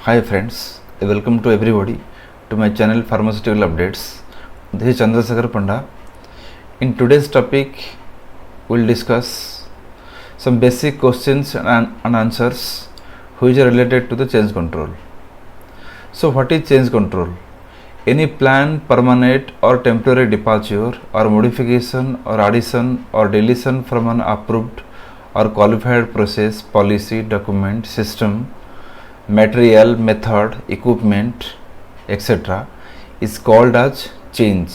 Hi friends, welcome to everybody to my channel Pharmaceutical Updates. This is Chandrasekhar Panda. In today's topic, we'll discuss some basic questions and answers which are related to the change control. So what is change control? Any planned, permanent or temporary departure or modification or addition or deletion from an approved or qualified process, policy, document, system, material, method, equipment, etc. is called as change,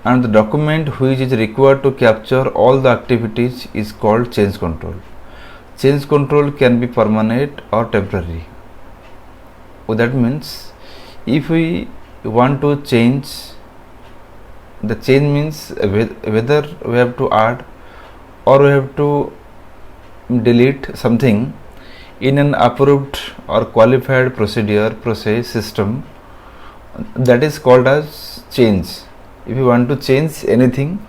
and the document which is required to capture all the activities is called change control. Change control can be permanent or temporary. That means if we want to change, the change means whether we have to add or we have to delete something in an approved or qualified process, system, that is called as change. If you want to change anything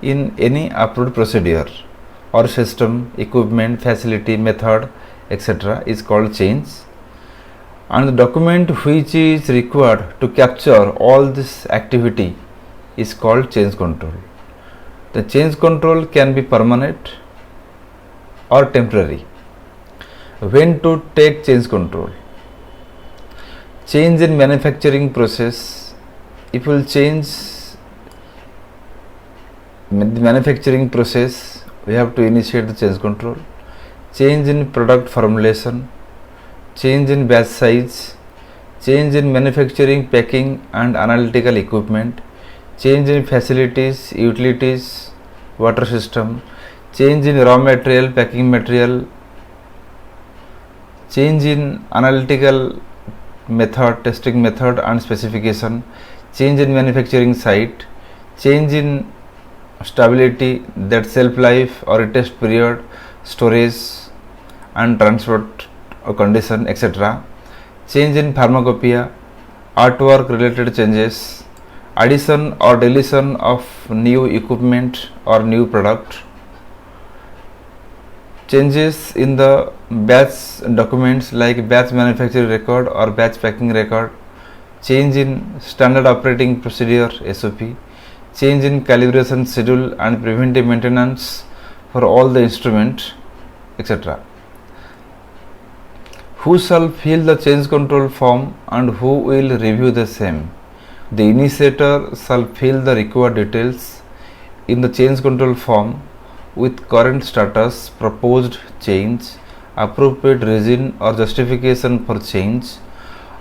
in any approved procedure or system, equipment, facility, method, etc. is called change, and the document which is required to capture all this activity is called change control. The change control can be permanent or temporary. When to take change control? Change in manufacturing process. If we will change the manufacturing process, we have to initiate the change control. Change in product formulation, change in batch size, change in manufacturing, packing and analytical equipment, change in facilities, utilities, water system, change in raw material, packing material, change in analytical method, testing method and specification, change in manufacturing site, change in stability, that shelf life or test period, storage and transport condition, etc. Change in pharmacopoeia, artwork related changes, addition or deletion of new equipment or new product, changes in the batch documents like batch manufacturing record or batch packing record, change in standard operating procedure SOP, change in calibration schedule and preventive maintenance for all the instrument, etc. Who shall fill the change control form and who will review the same? The initiator shall fill the required details in the change control form with current status, proposed change, appropriate reason or justification for change,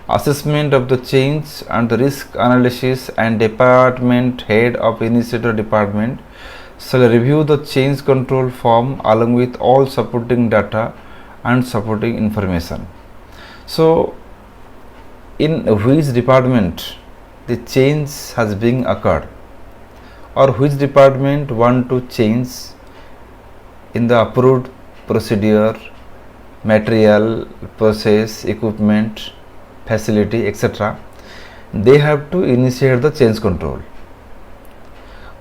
assessment of the change and the risk analysis, and department head of initiator department shall review the change control form along with all supporting data and supporting information. So, in which department the change has been occurred, or which department want to change in the approved procedure, material, process, equipment, facility, etc., they have to initiate the change control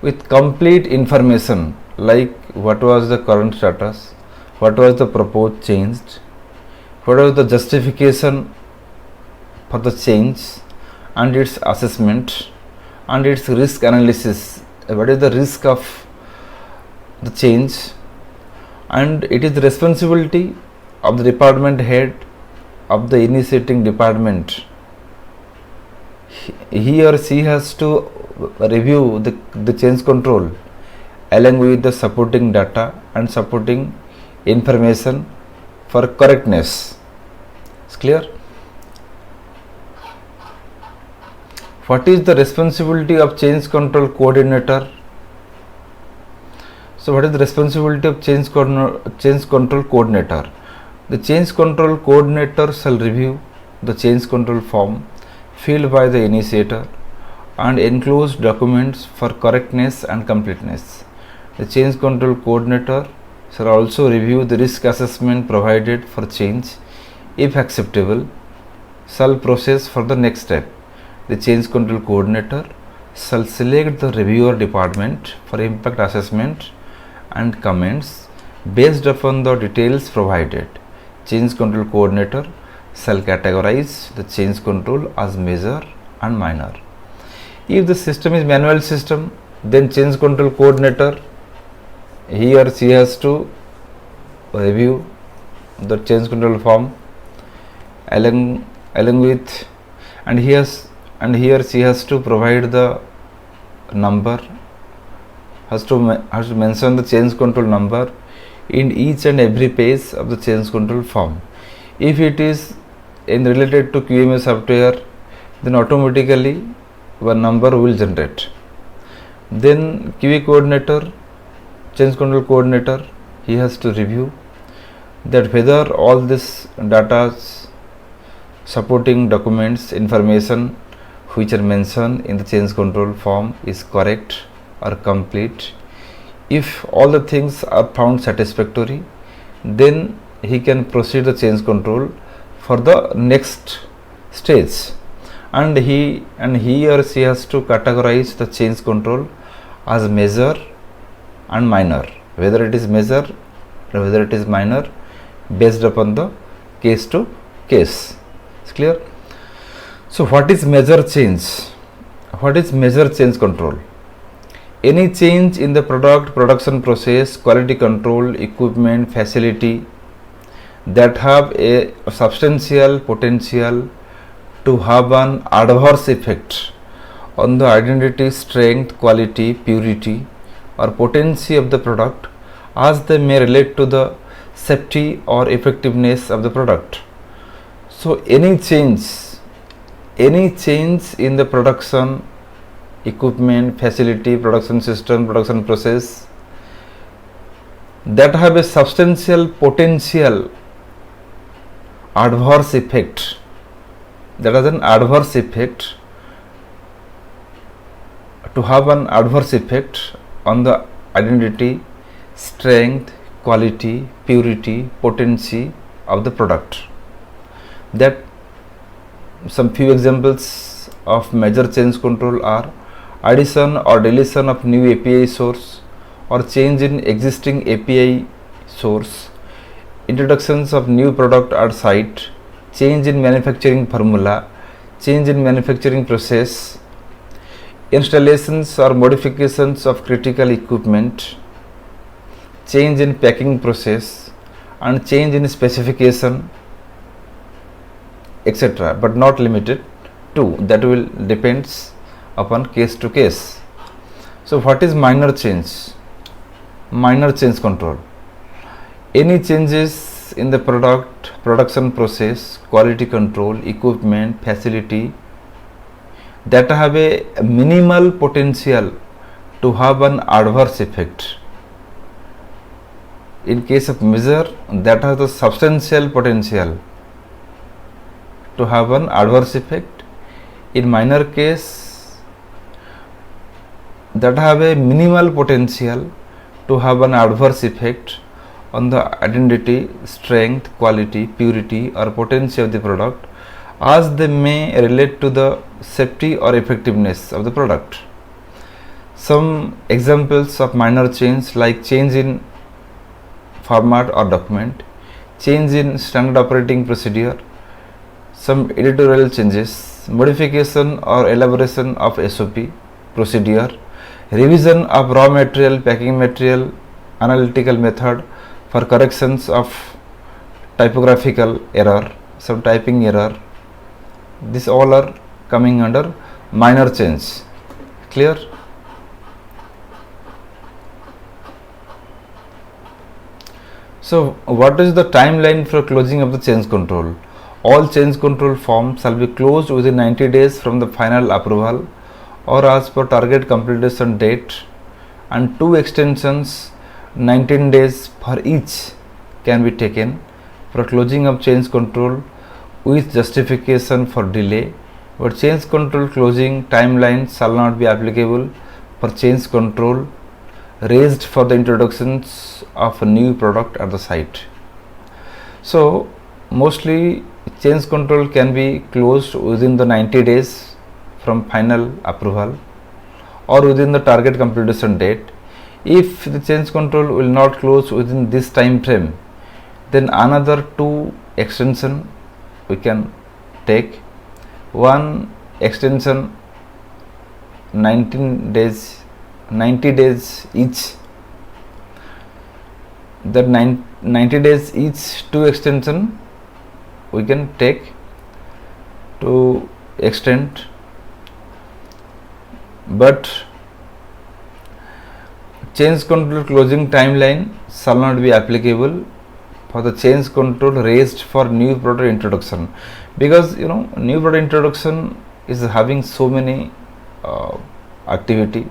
with complete information like what was the current status, what was the proposed change, what was the justification for the change and its assessment and its risk analysis, what is the risk of the change, and it is the responsibility of the department head of the initiating department. He or she has to review the change control along with the supporting data and supporting information for correctness. It's clear? What is the responsibility of change control coordinator? So what is the responsibility of change control coordinator? The change control coordinator shall review the change control form filled by the initiator and enclose documents for correctness and completeness. The change control coordinator shall also review the risk assessment provided for change. If acceptable, shall process for the next step. The change control coordinator shall select the reviewer department for impact assessment and comments based upon the details provided. Change control coordinator shall categorize the change control as major and minor. If the system is manual system, then change control coordinator, he or she has to review the change control form along with, and he or she has to provide the number, has to mention the change control number in each and every page of the change control form. If it is related to QMS software, then automatically one number will generate. Then QA coordinator, change control coordinator, he has to review that whether all this data supporting documents information which are mentioned in the change control form is correct or complete. If all the things are found satisfactory, then he can proceed the change control for the next stage, and he or she has to categorize the change control as major and minor, whether it is major or whether it is minor, based upon the case to case. It's clear? So what is major change? What is major change control? Any change in the production process, quality control, equipment, facility that have a substantial potential to have an adverse effect on the identity, strength, quality, purity or potency of the product, as they may relate to the safety or effectiveness of the product. So any change in the production equipment, facility, production system, production process that have a substantial potential adverse effect, that has an adverse effect, to have an adverse effect on the identity, strength, quality, purity, potency of the product. That some few examples of major change control are addition or deletion of new API source or change in existing API source, introductions of new product at site, change in manufacturing formula, change in manufacturing process, installations or modifications of critical equipment, change in packing process and change in specification, etc., but not limited to. That will depends upon case to case. So what is minor change? Minor change control: any changes in the production process, quality control, equipment, facility that have a minimal potential to have an adverse effect. In case of major, that has a substantial potential to have an adverse effect. In minor case, that have a minimal potential to have an adverse effect on the identity, strength, quality, purity or potency of the product, as they may relate to the safety or effectiveness of the product. Some examples of minor change like change in format or document, change in standard operating procedure, some editorial changes, modification or elaboration of SOP procedure, revision of raw material, packing material, analytical method for corrections of typographical error, some typing error. These all are coming under minor change. Clear? So what is the timeline for closing of the change control? All change control forms shall be closed within 90 days from the final approval or as per target completion date, and 2 extensions 19 days for each can be taken for closing of change control with justification for delay, but change control closing timelines shall not be applicable for change control raised for the introductions of a new product at the site. So mostly change control can be closed within the 90 days from final approval or within the target completion date. If the change control will not close within this time frame, then another 2 extension we can take. One extension 90 days each. That 90 days each, two extension we can take to extend, but change control closing timeline shall not be applicable for the change control raised for new product introduction, because new product introduction is having so many activity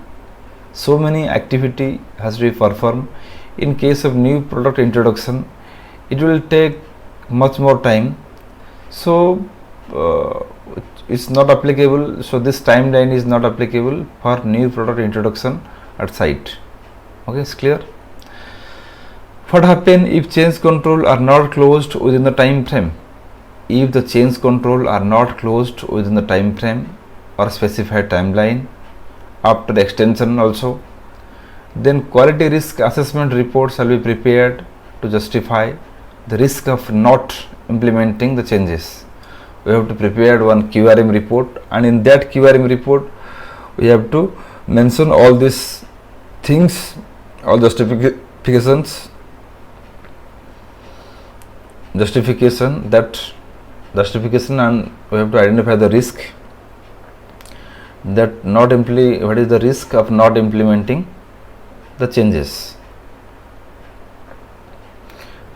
has to be performed. In case of new product introduction, it will take much more time, so it's not applicable. So this timeline is not applicable for new product introduction at site. Okay, it's clear. What happen if change control are not closed within the time frame? If the change control are not closed within the time frame or specified timeline after the extension also, then quality risk assessment report shall be prepared to justify the risk of not implementing the changes. We have to prepare one QRM report, and in that QRM report we have to mention all these things, all justification, and we have to identify the risk that what is the risk of not implementing the changes.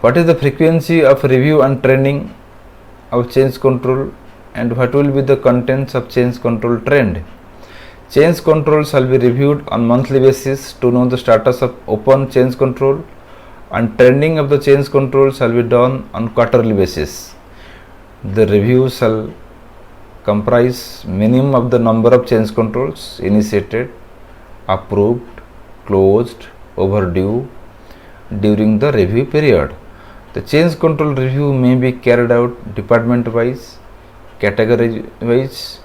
What is the frequency of review and training of change control, and what will be the contents of change control trend? Change control shall be reviewed on monthly basis to know the status of open change control, and trending of the change control shall be done on quarterly basis. The review shall comprise minimum of the number of change controls initiated, approved, closed, overdue during the review period. The change control review may be carried out department wise, category wise,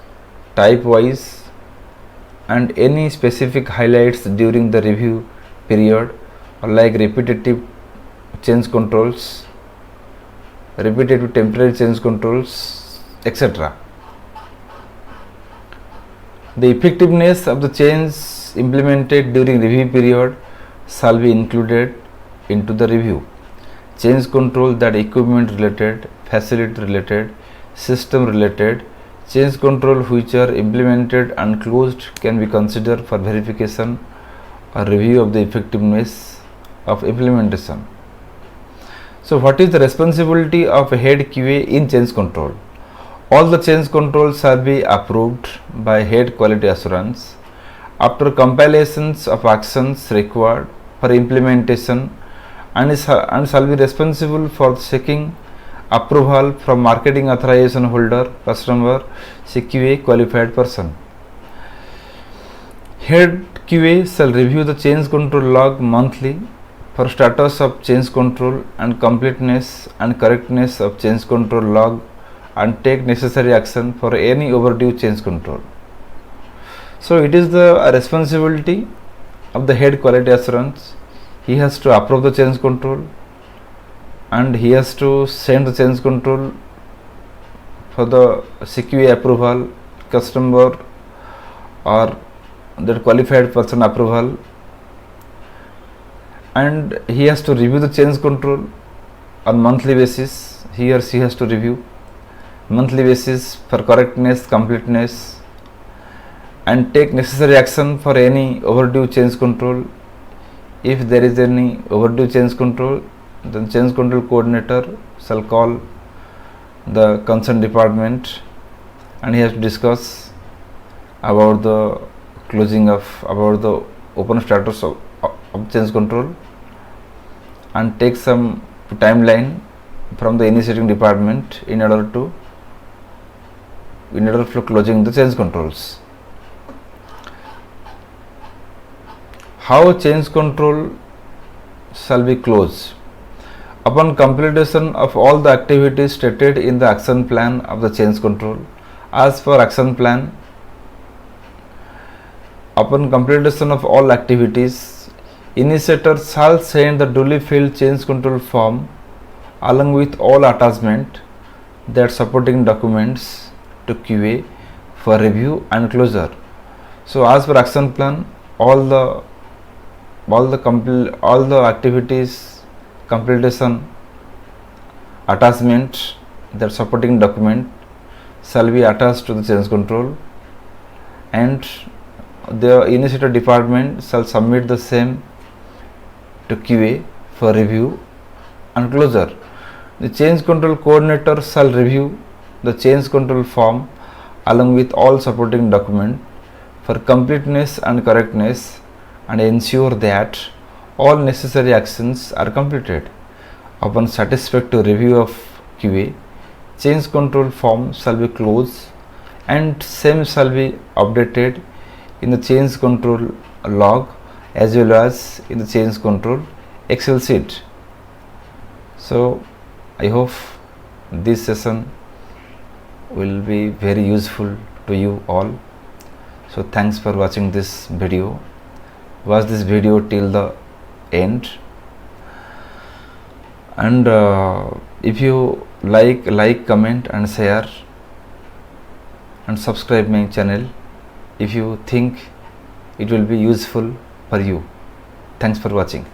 type wise, and any specific highlights during the review period, like repetitive change controls, repetitive temporary change controls, etc. The effectiveness of the change implemented during review period shall be included into the review. Change control that equipment related, facility related, system related, change control which are implemented and closed can be considered for verification or review of the effectiveness of implementation. So what is the responsibility of a head QA in change control? All the change controls shall be approved by head quality assurance after compilations of actions required for implementation, and shall be responsible for seeking approval from marketing authorization holder, customer, CQA qualified person. Head QA shall review the change control log monthly for status of change control and completeness and correctness of change control log, and take necessary action for any overdue change control. So it is the responsibility of the head quality assurance. He has to approve the change control, and he has to send the change control for the CQA approval, customer or that qualified person approval, and he has to review the change control on monthly basis. He or she has to review monthly basis for correctness, completeness, and take necessary action for any overdue change control. If there is any overdue change control, then change control coordinator shall call the concerned department, and he has to discuss about the about the open status of change control, and take some timeline from the initiating department in order for closing the change controls. How change control shall be closed? Upon completion of all the activities stated in the action plan of the change control. As for action plan, upon completion of all activities, initiator shall send the duly filled change control form along with all attachment that supporting documents to QA for review and closure. So as per action plan, all the activities, completion, attachment, that supporting document shall be attached to the change control, and the initiator department shall submit the same to QA for review and closure. The change control coordinator shall review the change control form along with all supporting document for completeness and correctness, and ensure that all necessary actions are completed. Upon satisfactory review of QA, change control form shall be closed and same shall be updated in the change control log as well as in the change control Excel sheet. So I hope this session will be very useful to you all. So thanks for watching this video. Watch this video till the end, and if you like, comment and share, and subscribe my channel if you think it will be useful for you. Thanks for watching.